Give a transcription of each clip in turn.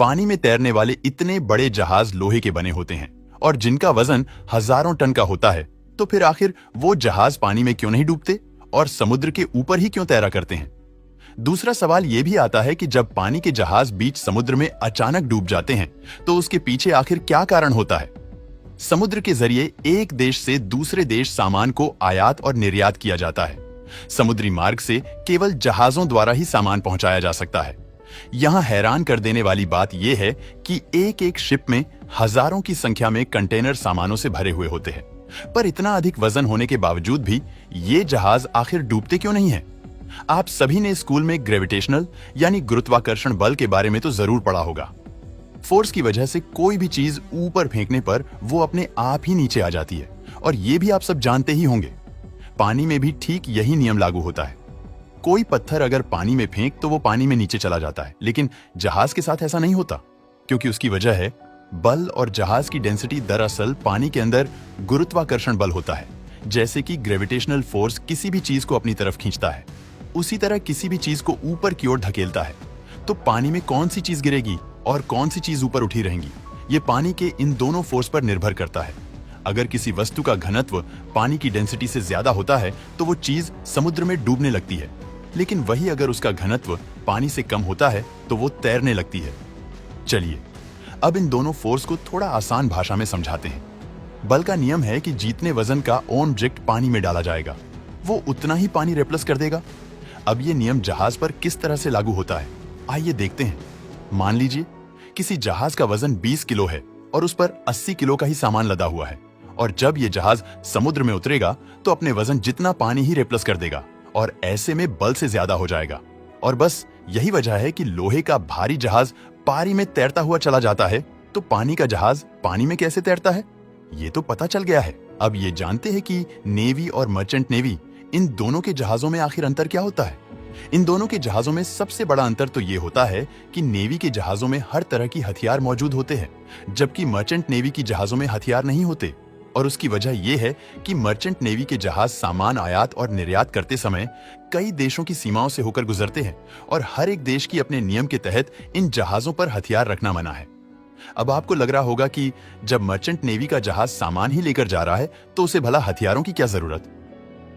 पानी में तैरने वाले इतने बड़े जहाज लोहे के बने होते हैं और जिनका वजन हजारों टन का होता है, तो फिर आखिर वो जहाज पानी में क्यों नहीं डूबते और समुद्र के ऊपर ही क्यों तैरा करते हैं? दूसरा सवाल यह भी आता है कि जब पानी के जहाज बीच समुद्र में अचानक डूब जाते हैं, तो उसके पीछे आखिर क्या कारण होता है? समुद्र के जरिए एक देश से दूसरे देश सामान को आयात और निर्यात किया जाता है। समुद्री मार्ग से केवल जहाजों द्वारा ही सामान पहुंचाया जा सकता है। यहां हैरान कर देने वाली बात यह है कि एक एक शिप में हजारों की संख्या में कंटेनर सामानों से भरे हुए होते हैं, पर इतना अधिक वजन होने के बावजूद भी ये जहाज आखिर डूबते क्यों नहीं हैं? आप सभी ने स्कूल में ग्रेविटेशनल यानी गुरुत्वाकर्षण बल के बारे में तो जरूर पढ़ा होगा। फोर्स की वजह से कोई भी चीज ऊपर फेंकने पर वो अपने आप ही नीचे आ जाती है, और ये भी आप सब जानते ही होंगे। पानी में भी ठीक यही नियम लागू होता है। कोई पत्थर अगर पानी में फेंक तो वो पानी में नीचे चला जाता है, लेकिन जहाज के साथ ऐसा नहीं होता, क्योंकि उसकी वजह है बल, और जहाज की डेंसिटी दरअसल पानी के अंदर गुरुत्वाकर्षण बल होता है। जैसे कि ग्रेविटेशनल फोर्स किसी भी चीज को अपनी तरफ खींचता है, उसी तरह किसी भी चीज को ऊपर की ओर धकेलता है। तो पानी में कौन सी चीज गिरेगी और कौन सी चीज ऊपर उठी रहेंगी, ये पानी के इन दोनों फोर्स पर निर्भर करता है। अगर किसी वस्तु का घनत्व पानी की डेंसिटी से ज्यादा होता है तो वो चीज समुद्र में डूबने लगती है, लेकिन वही अगर उसका घनत्व पानी से कम होता है तो वो तैरने लगती है। चलिए अब इन दोनों फोर्स को थोड़ा आसान भाषा में समझाते हैं। बल का नियम है कि जितने वजन का ऑब्जेक्ट पानी में डाला जाएगा, वो उतना ही पानी रिप्लेस कर देगा। अब ये नियम जहाज पर किस तरह से लागू होता है, आइए देखते हैं। मान लीजिए किसी जहाज का वजन 20 किलो है और उस पर 80 किलो का ही सामान लदा हुआ है, और जब ये जहाज समुद्र में उतरेगा तो अपने वजन जितना पानी ही रिप्लेस कर देगा, और ऐसे में बल से ज्यादा हो जाएगा। और बस यही वजह है कि लोहे का भारी जहाज पानी में तैरता हुआ चला जाता है, तो पानी का जहाज पानी में कैसे तैरता है, ये तो पता चल गया है। अब ये जानते हैं कि नेवी और मर्चेंट नेवी, इन दोनों के जहाजों में आखिर अंतर क्या होता है? इन दोनों के जहाजों में सबसे बड़ा अंतर तो ये होता है कि नेवी के जहाजों में हर तरह की हथियार मौजूद होते हैं, जबकि मर्चेंट नेवी की जहाजों में हथियार नहीं होते। और उसकी वजह यह है कि मर्चेंट नेवी के जहाज सामान आयात और निर्यात करते समय कई देशों की सीमाओं से होकर गुजरते हैं, और हर एक देश की अपने नियम के तहत इन जहाजों पर हथियार रखना मना है। अब आपको लग रहा होगा कि जब मर्चेंट नेवी का जहाज सामान ही लेकर जा रहा है तो उसे भला हथियारों की क्या जरूरत?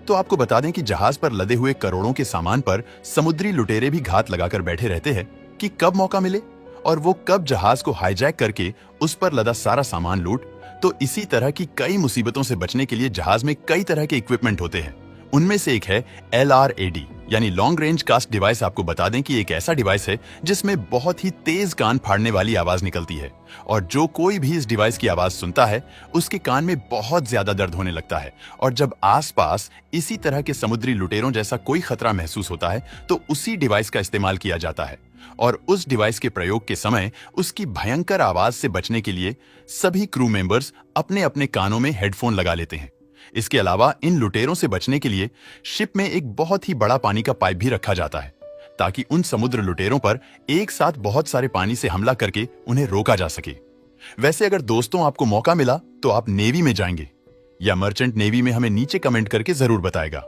तो आपको बता दें कि जहाज पर लदे हुए करोड़ों के सामान पर समुद्री लुटेरे भी घात लगाकर बैठे रहते हैं कि कब मौका मिले और वो कब जहाज को हाईजैक करके उस पर लदा सारा सामान लूट। तो इसी तरह की कई मुसीबतों से बचने के लिए जहाज में कई तरह के इक्विपमेंट होते हैं। उनमें से एक है LRAD यानी लॉन्ग रेंज कास्ट डिवाइस। आपको बता दें कि एक ऐसा डिवाइस है जिसमें बहुत ही तेज कान फाड़ने वाली आवाज निकलती है, और जो कोई भी इस डिवाइस की आवाज सुनता है उसके कान में बहुत ज्यादा दर्द होने लगता है। और जब आसपास इसी तरह के समुद्री लुटेरों जैसा कोई खतरा महसूस होता है तो उसी डिवाइस का इस्तेमाल किया जाता है, और उस डिवाइस के प्रयोग के समय उसकी भयंकर आवाज से बचने के लिए सभी क्रू मेंबर्स अपने अपने कानों में हेडफोन लगा लेते हैं। इसके अलावा इन लुटेरों से बचने के लिए शिप में एक बहुत ही बड़ा पानी का पाइप भी रखा जाता है, ताकि उन समुद्र लुटेरों पर एक साथ बहुत सारे पानी से हमला करके उन्हें रोका जा सके। वैसे अगर दोस्तों आपको मौका मिला तो आप नेवी में जाएंगे या मर्चेंट नेवी में, हमें नीचे कमेंट करके जरूर बताएगा।